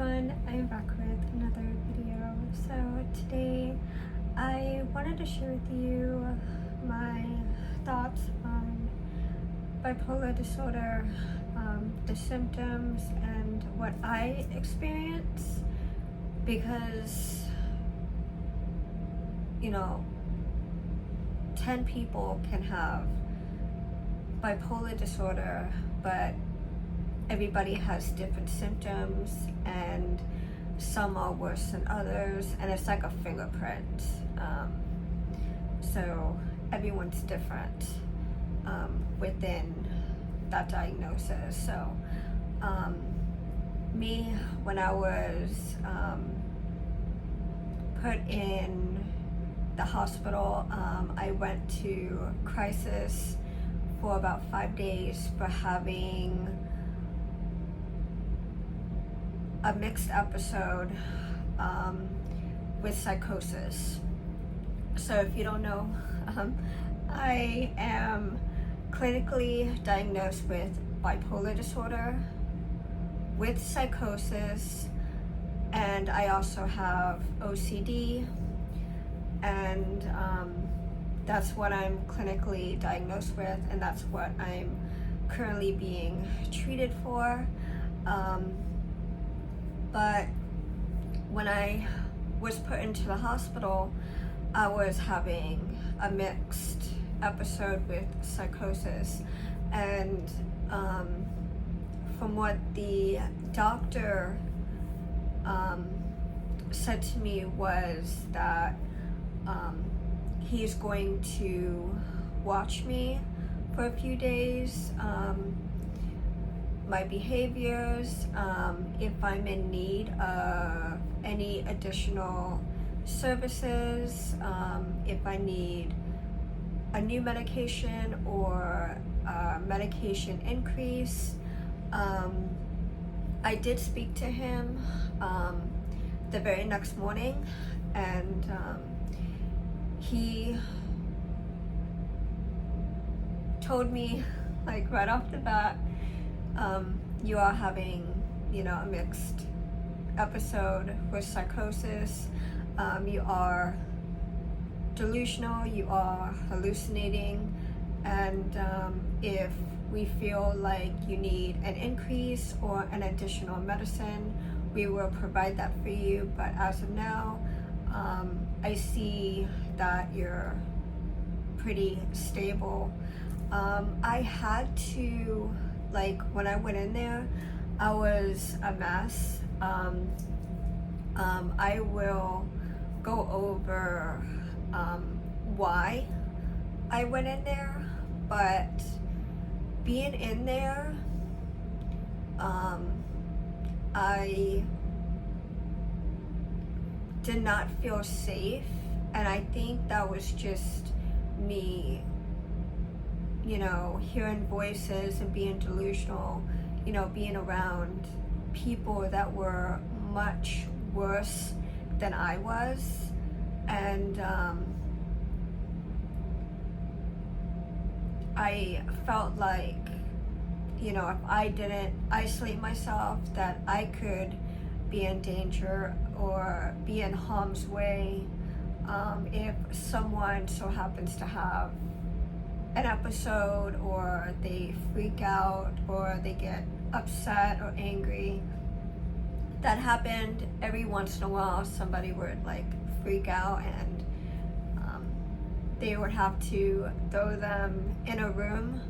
everyone, I'm back with another video. So today I wanted to share with you my thoughts on bipolar disorder, the symptoms and what I experience, because 10 people can have bipolar disorder, but everybody has different symptoms and some are worse than others, and it's like a fingerprint. So everyone's different within that diagnosis. So me, when I was put in the hospital, I went to crisis for about 5 days for having a mixed episode with psychosis. So if you don't know, I am clinically diagnosed with bipolar disorder, with psychosis, and I also have OCD, and that's what I'm clinically diagnosed with, and that's what I'm currently being treated for. But when I was put into the hospital, I was having a mixed episode with psychosis, and from what the doctor said to me was that he's going to watch me for a few days, my behaviors, if I'm in need of any additional services, if I need a new medication or a medication increase. I did speak to him the very next morning, and he told me, like, right off the bat, you are having, a mixed episode with psychosis. You are delusional, you are hallucinating, and if we feel like you need an increase or an additional medicine, we will provide that for you. But as of now, I see that you're pretty stable. I had to, like, when I went in there, I was a mess. I will go over why I went in there, but being in there, I did not feel safe, and I think that was just me, hearing voices and being delusional, being around people that were much worse than I was. And I felt like, if I didn't isolate myself, that I could be in danger or be in harm's way if someone so happens to have an episode, or they freak out, or they get upset or angry. That happened every once in a while. Somebody would freak out, and they would have to throw them in a room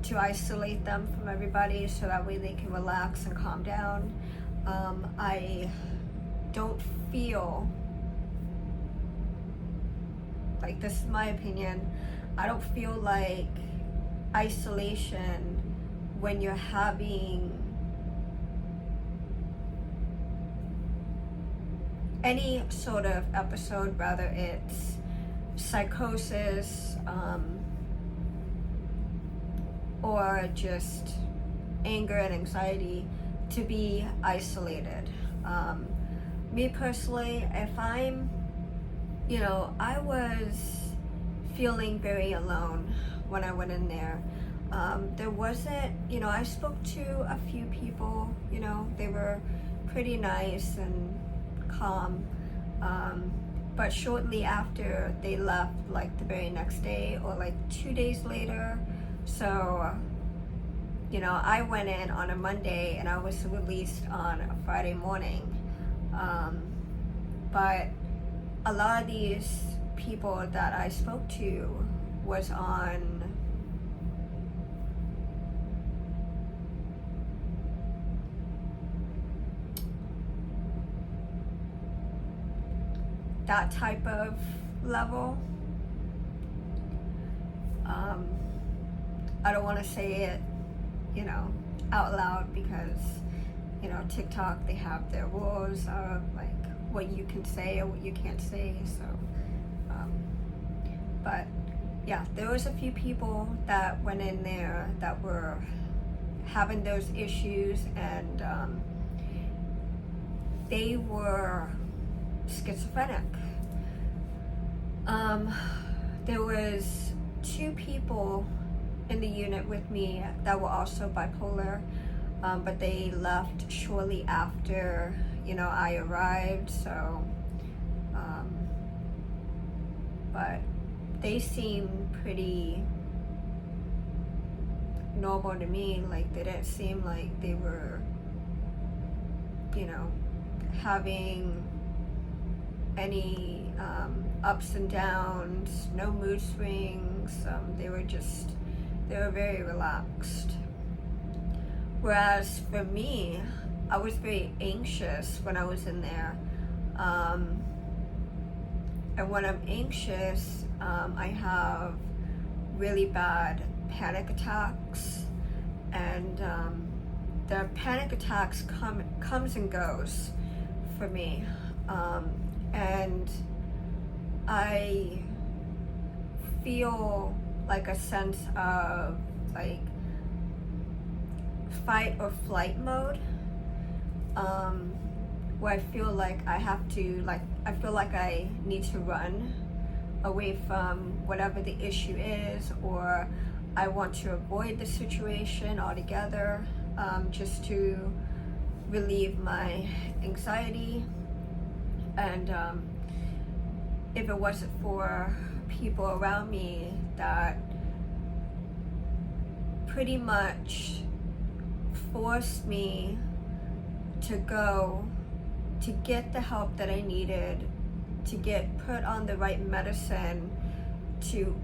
to isolate them from everybody, so that way they can relax and calm down. I don't feel like, this is my opinion, I don't feel like isolation when you're having any sort of episode, whether it's psychosis or just anger and anxiety, to be isolated. Me personally, if I'm, I was feeling very alone when I went in there. There wasn't, I spoke to a few people, they were pretty nice and calm. But shortly after they left, like the very next day or like 2 days later, so I went in on a Monday and I was released on a Friday morning. But a lot of these people that I spoke to was on that type of level. I don't want to say it, out loud because, TikTok, they have their rules of like what you can say or what you can't say. So, but yeah, there was a few people that went in there that were having those issues, and they were schizophrenic. There was 2 people in the unit with me that were also bipolar, but they left shortly after I arrived. So but they seemed pretty normal to me. Like, they didn't seem like they were having any ups and downs, no mood swings. They were very relaxed. Whereas for me, I was very anxious when I was in there. And when I'm anxious, I have really bad panic attacks, and the panic attacks comes and goes for me. And I feel like a sense of like fight or flight mode, where I feel like I feel like I need to run away from whatever the issue is, or I want to avoid the situation altogether, just to relieve my anxiety. And if it wasn't for people around me that pretty much forced me to go to get the help that I needed, to get put on the right medicine, to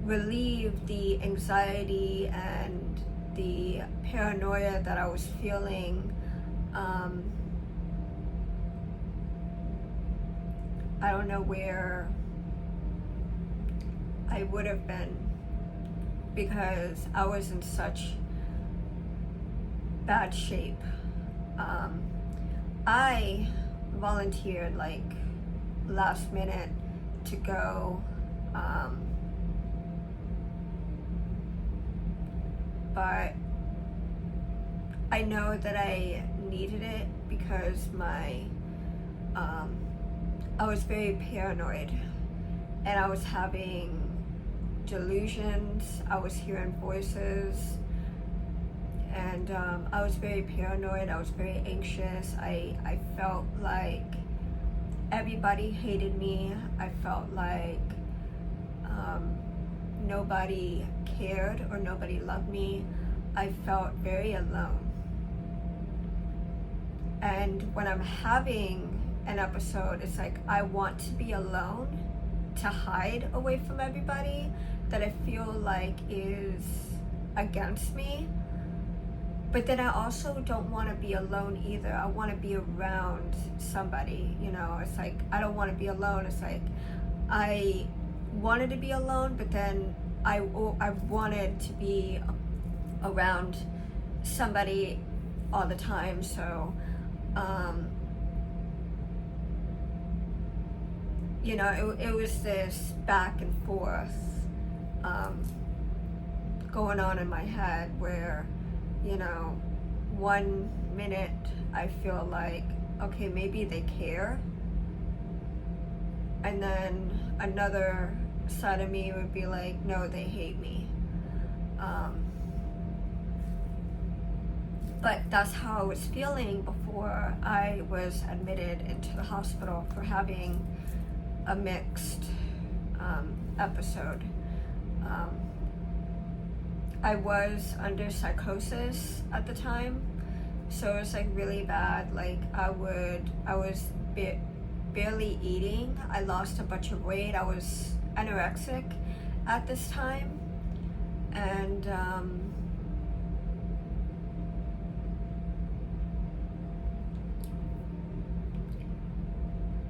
relieve the anxiety and the paranoia that I was feeling, I don't know where I would have been, because I was in such bad shape. I volunteered like last minute to go, but I know that I needed it because I was very paranoid, and I was having delusions. I was hearing voices, and I was very paranoid. I was very anxious. I felt like everybody hated me. I felt like nobody cared or nobody loved me. I felt very alone. And when I'm having an episode, it's like I want to be alone, to hide away from everybody that I feel like is against me. But then I also don't want to be alone either. I want to be around somebody, It's like I don't want to be alone. It's like I wanted to be alone, but then I wanted to be around somebody all the time. So it was this back and forth going on in my head where 1 minute I feel like, okay, maybe they care, and then another side of me would be like, no, they hate me. But that's how I was feeling before I was admitted into the hospital for having a mixed episode. I was under psychosis at the time, so it was like really bad. Like I was barely eating. I lost a bunch of weight. I was anorexic at this time, and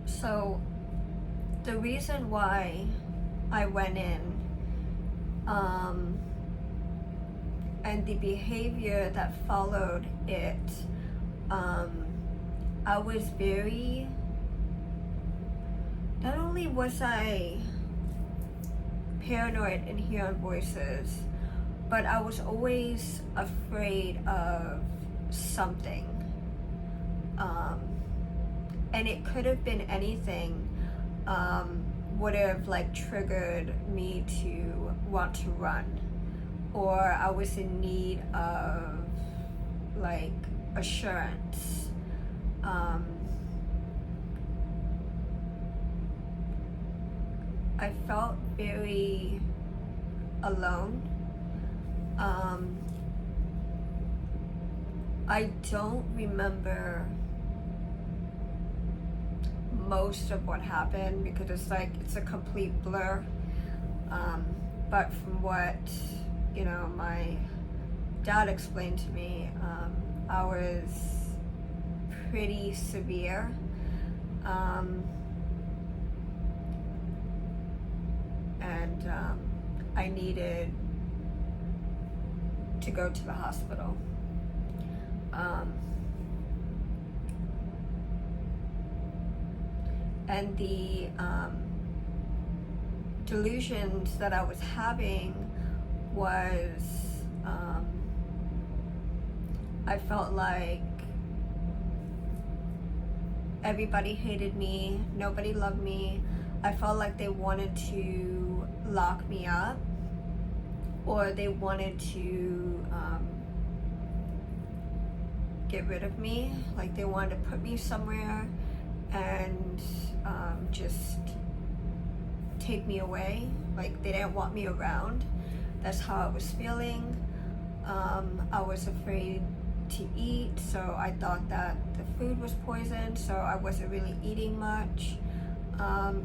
so the reason why I went in, and the behavior that followed it, I was very, not only was I paranoid and hearing voices, but I was always afraid of something. And it could have been anything, would have like triggered me to want to run, or I was in need of like assurance. I felt very alone. I don't remember most of what happened because it's a complete blur. But from what my dad explained to me, I was pretty severe. And I needed to go to the hospital. And the delusions that I was having was, I felt like everybody hated me, nobody loved me. I felt like they wanted to lock me up, or they wanted to get rid of me. Like they wanted to put me somewhere and just take me away. Like they didn't want me around. That's how I was feeling. I was afraid to eat, so I thought that the food was poisoned, so I wasn't really eating much.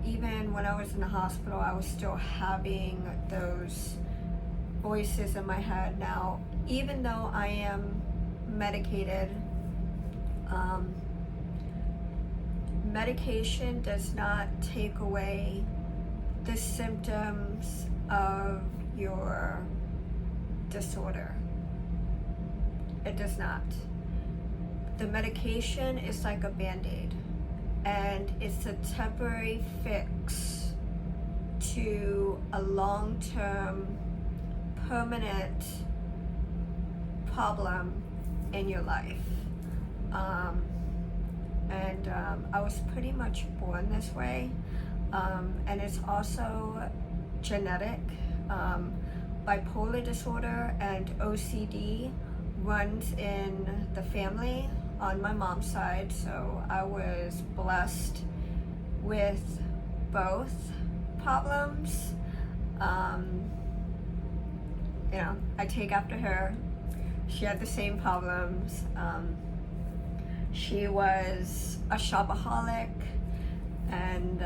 Even when I was in the hospital, I was still having those voices in my head. Now, even though I am medicated, medication does not take away the symptoms of your disorder. It does not. The medication is like a Band-Aid, and it's a temporary fix to a long-term, permanent problem in your life. I was pretty much born this way, and it's also genetic. Bipolar disorder and OCD runs in the family on my mom's side, so I was blessed with both problems. I take after her. She had the same problems. She was a shopaholic, and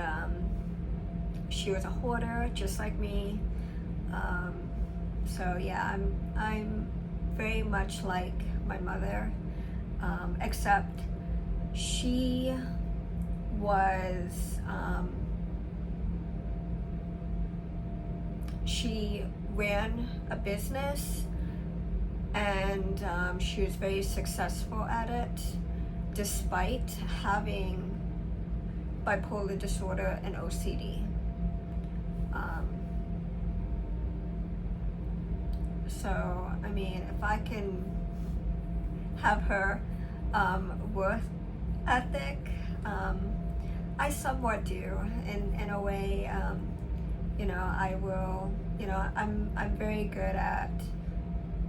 she was a hoarder just like me. So yeah, I'm very much like my mother, except she was, she ran a business, and she was very successful at it despite having bipolar disorder and OCD. So, I mean, if I can have her work ethic, I somewhat do, in a way. I will, I'm very good at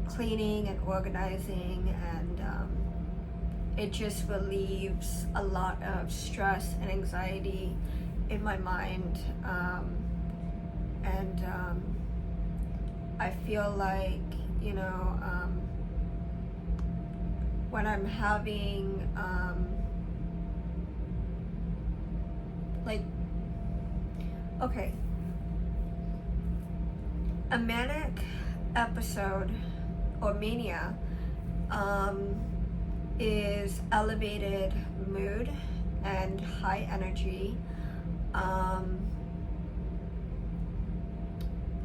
cleaning and organizing, and it just relieves a lot of stress and anxiety in my mind, and I feel like, you know, when I'm having like, okay, a manic episode or mania is elevated mood and high energy,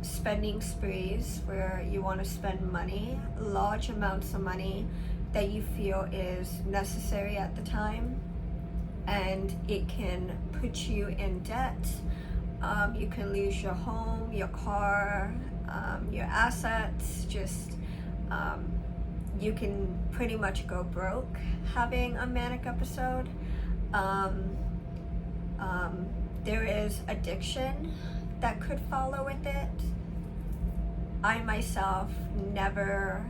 spending sprees where you want to spend money, large amounts of money that you feel is necessary at the time, and it can put you in debt. You can lose your home, your car, your assets, just you can pretty much go broke having a manic episode. There is addiction that could follow with it. I myself never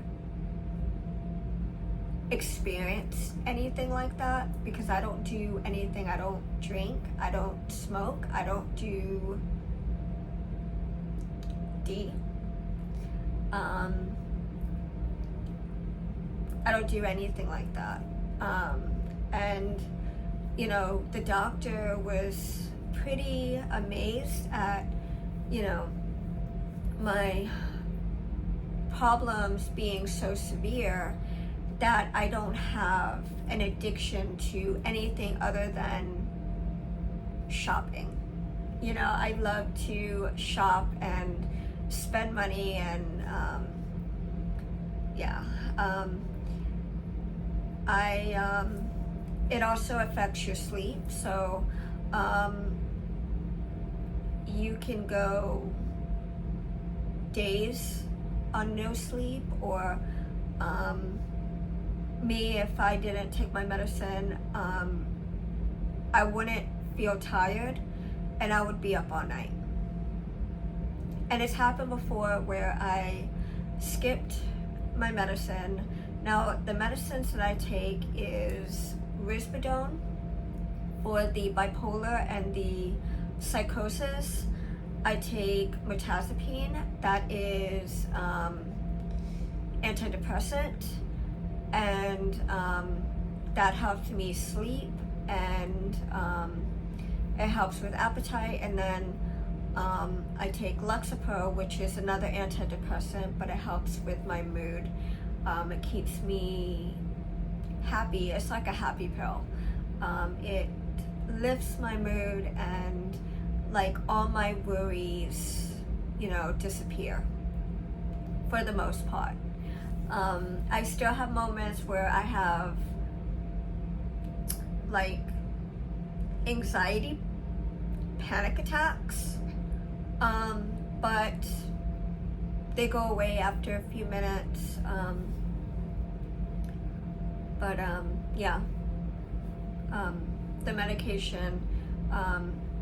experienced anything like that because I don't do anything. I don't drink, I don't smoke, I don't do D. I don't do anything like that. And you know, the doctor was pretty amazed at, you know, my problems being so severe that I don't have an addiction to anything other than shopping. You know, I love to shop and spend money, and it also affects your sleep. So you can go days on no sleep, or me, if I didn't take my medicine, I wouldn't feel tired and I would be up all night. And it's happened before where I skipped my medicine. Now, the medicines that I take is risperidone for the bipolar and the psychosis. I take mirtazapine, that is antidepressant, and that helps me sleep, and it helps with appetite. And then I take Lexapro, which is another antidepressant, but it helps with my mood. It keeps me happy. It's like a happy pill. It lifts my mood, and like all my worries, you know, disappear for the most part. I still have moments where I have like anxiety, panic attacks, but they go away after a few minutes. The medication,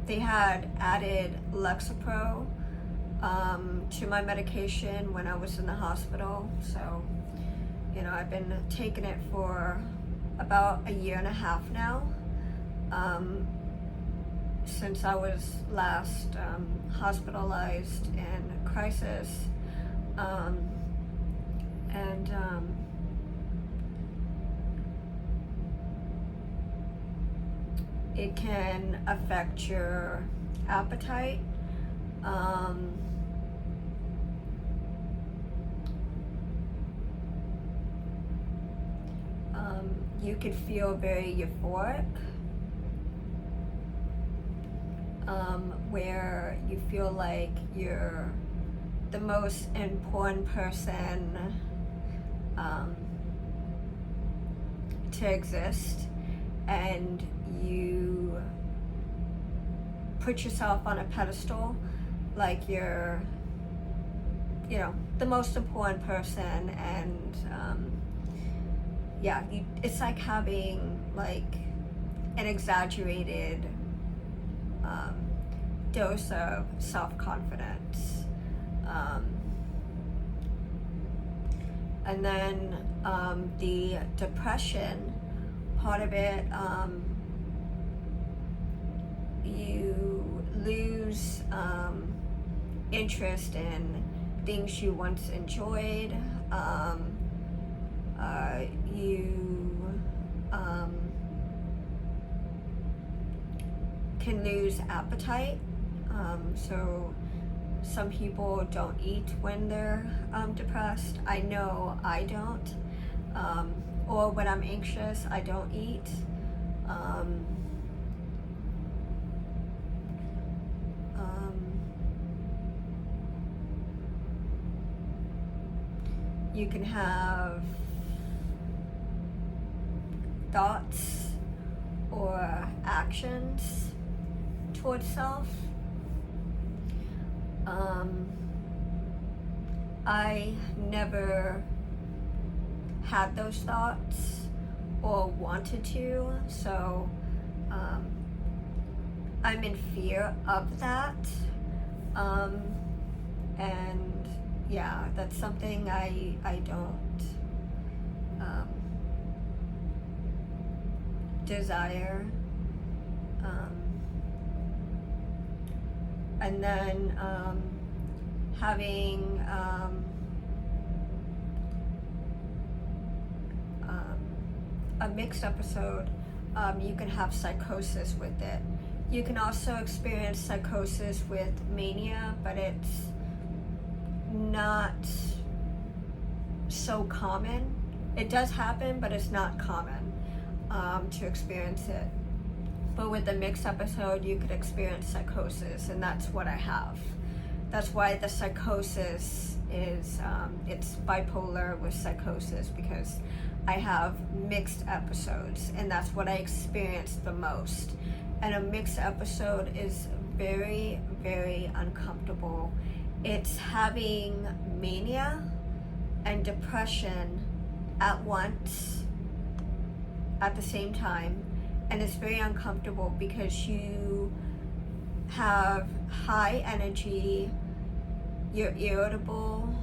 they had added Lexapro to my medication when I was in the hospital. So, you know, I've been taking it for about a year and a half now, since I was last hospitalized in crisis. It can affect your appetite. You could feel very euphoric, where you feel like you're the most important person to exist, and you put yourself on a pedestal like you're, you know, the most important person. And it's like having like an exaggerated dose of self-confidence. And then the depression part of it, you lose interest in things you once enjoyed. You can lose appetite. So some people don't eat when they're depressed. I know I don't. Or when I'm anxious, I don't eat. You can have thoughts or actions towards self. I never had those thoughts or wanted to, so I'm in fear of that. And yeah, that's something I don't desire. And then having a mixed episode, you can have psychosis with it. You can also experience psychosis with mania, but it's not so common. It does happen, but it's not common to experience it. But with the mixed episode, you could experience psychosis, and that's what I have. That's why the psychosis is, it's bipolar with psychosis, because I have mixed episodes, and that's what I experience the most. And a mixed episode is very, very uncomfortable. It's having mania and depression at once, at the same time, and it's very uncomfortable because you have high energy, you're irritable,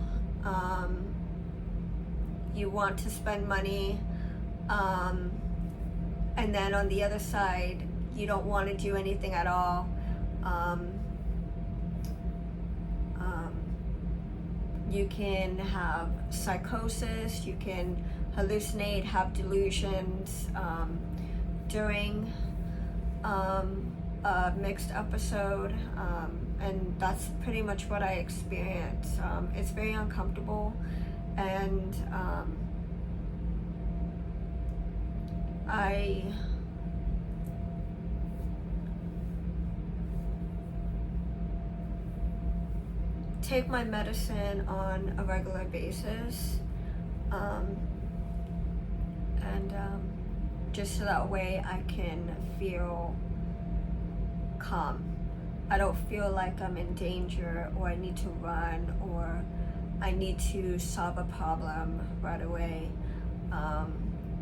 you want to spend money, and then on the other side, you don't want to do anything at all. You can have psychosis, you can hallucinate, have delusions during a mixed episode, and that's pretty much what I experience. It's very uncomfortable, and I take my medicine on a regular basis, and just so that way I can feel calm. I don't feel like I'm in danger, or I need to run, or I need to solve a problem right away.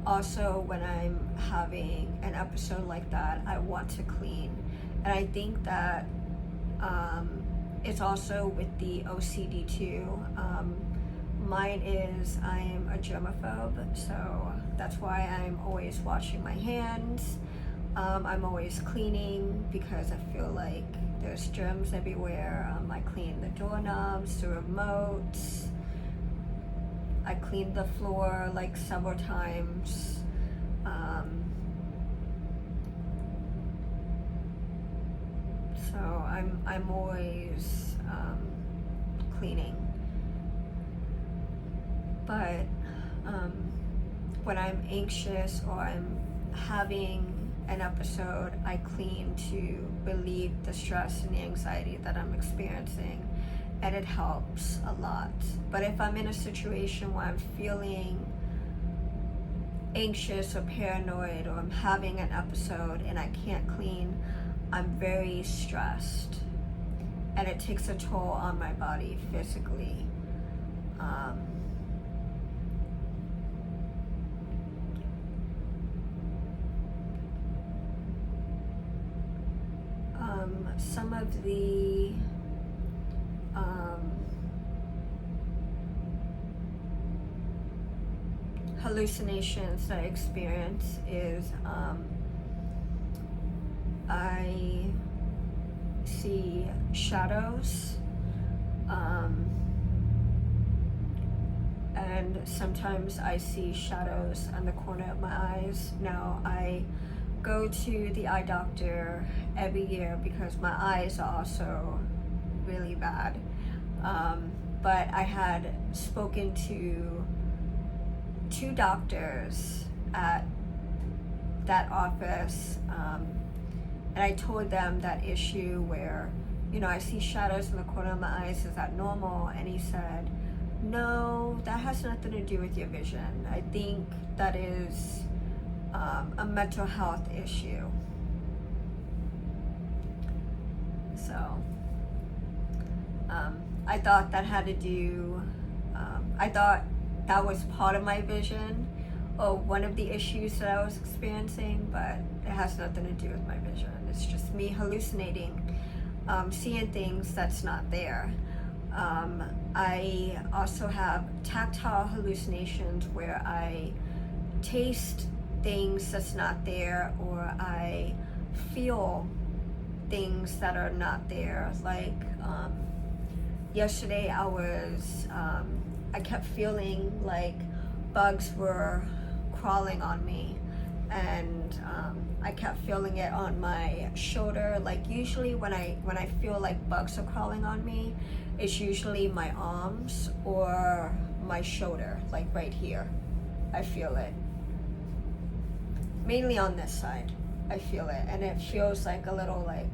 Also, when I'm having an episode like that, I want to clean. And I think that it's also with the OCD too. Mine is, I am a germaphobe, so that's why I'm always washing my hands. I'm always cleaning because I feel like there's germs everywhere. I clean the doorknobs, the remotes. I cleaned the floor like several times. So I'm always cleaning. But when I'm anxious or I'm having an episode, I clean to relieve the stress and the anxiety that I'm experiencing, and it helps a lot. But if I'm in a situation where I'm feeling anxious or paranoid, or I'm having an episode and I can't clean, I'm very stressed, and it takes a toll on my body physically. Some of the hallucinations that I experience is I see shadows, and sometimes I see shadows on the corner of my eyes. Now, I go to the eye doctor every year because my eyes are also really bad. But I had spoken to 2 doctors at that office, and I told them that issue where, I see shadows in the corner of my eyes. Is that normal? And he said, no, that has nothing to do with your vision. I think that is a mental health issue. So I thought that had to do, I thought that was part of my vision or one of the issues that I was experiencing, but it has nothing to do with my vision. It's just me hallucinating, seeing things that's not there. I also have tactile hallucinations where I taste things that's not there, or I feel things that are not there. Like yesterday I kept feeling like bugs were crawling on me, and I kept feeling it on my shoulder. Like usually when I feel like bugs are crawling on me, it's usually my arms or my shoulder, like right here. I feel it. Mainly on this side, I feel it, and it feels like a little like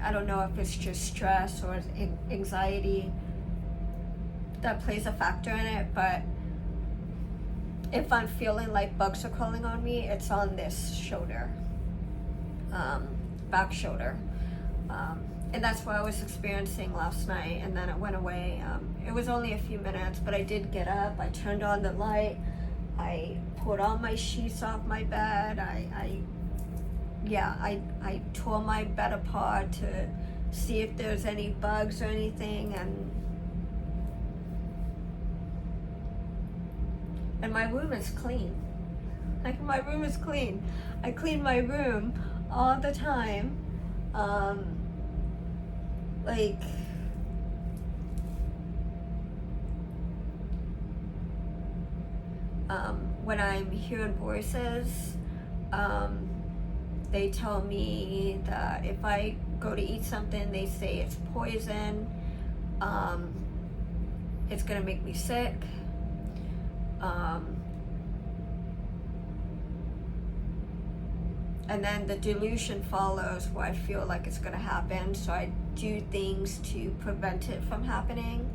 I don't know if it's just stress or anxiety that plays a factor in it, but if I'm feeling like bugs are crawling on me, it's on this shoulder, back shoulder, and that's what I was experiencing last night, and then it went away. It was only a few minutes, but I did get up, I turned on the light, I pulled all my sheets off my bed, I tore my bed apart to see if there's any bugs or anything, and my room is clean. Like, my room is clean. I clean my room all the time. When I'm hearing voices, they tell me that if I go to eat something, they say it's poison, it's gonna make me sick. And then the delusion follows where I feel like it's gonna happen, so I do things to prevent it from happening,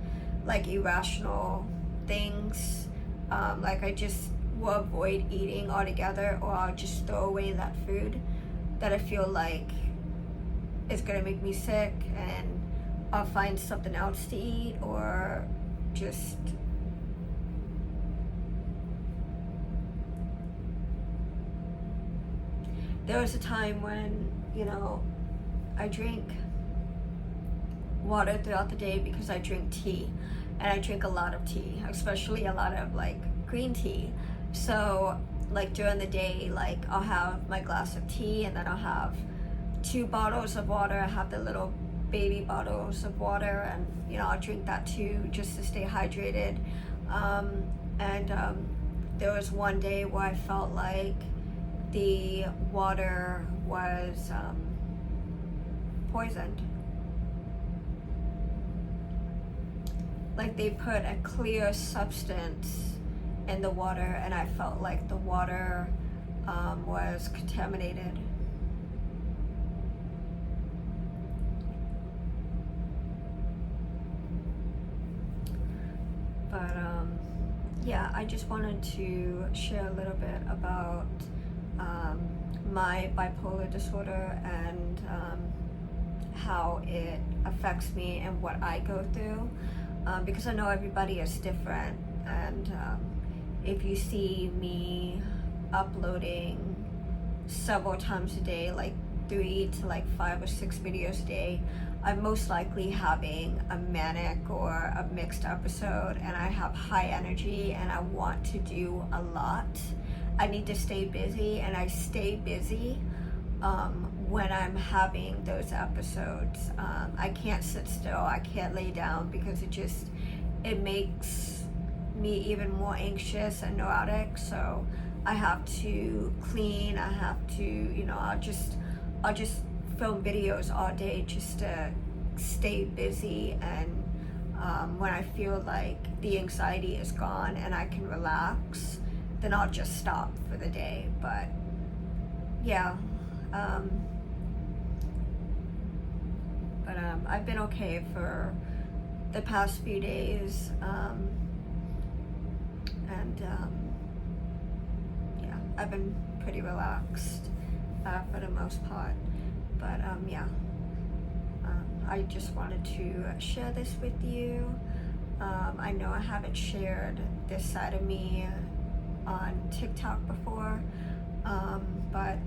like irrational things. Like I just will avoid eating altogether, or I'll just throw away that food that I feel like is gonna make me sick, and I'll find something else to eat, or just there was a time when, I drink water throughout the day because I drink tea, and I drink a lot of tea, especially a lot of like green tea. So like during the day, like I'll have my glass of tea, and then I'll have 2 bottles of water. I have the little baby bottles of water, and I'll drink that too, just to stay hydrated. There was one day where I felt like the water was poisoned. Like they put a clear substance in the water, and I felt like the water was contaminated. But yeah, I just wanted to share a little bit about my bipolar disorder and how it affects me and what I go through, because I know everybody is different, and if you see me uploading several times a day, like 3 to like 5 or 6 videos a day, I'm most likely having a manic or a mixed episode, and I have high energy and I want to do a lot. I need to stay busy, and I stay busy when I'm having those episodes. I can't sit still, I can't lay down, because it makes me even more anxious and neurotic. So I have to clean, I have to, I'll just film videos all day just to stay busy, and when I feel like the anxiety is gone and I can relax, then I'll just stop for the day. But yeah, I've been okay for the past few days, and yeah, I've been pretty relaxed for the most part. But I just wanted to share this with you. I know I haven't shared this side of me on TikTok before, but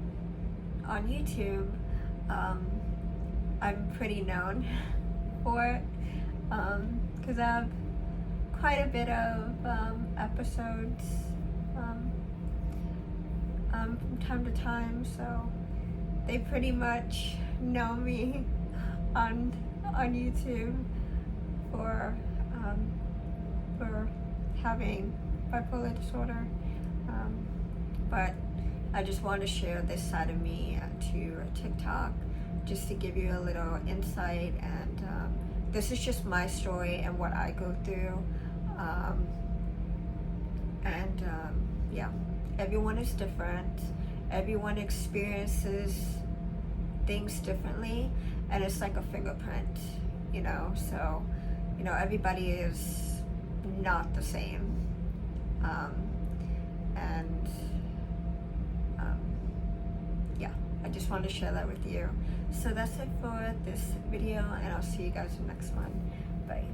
on YouTube, I'm pretty known for it, because I have quite a bit of episodes from time to time, so they pretty much know me on YouTube for having bipolar disorder, but I just want to share this side of me to TikTok, just to give you a little insight. And this is just my story and what I go through, and yeah, everyone is different, everyone experiences things differently, and it's like a fingerprint, so everybody is not the same, and yeah, I just wanted to share that with you. So that's it for this video, and I'll see you guys in the next one. Bye.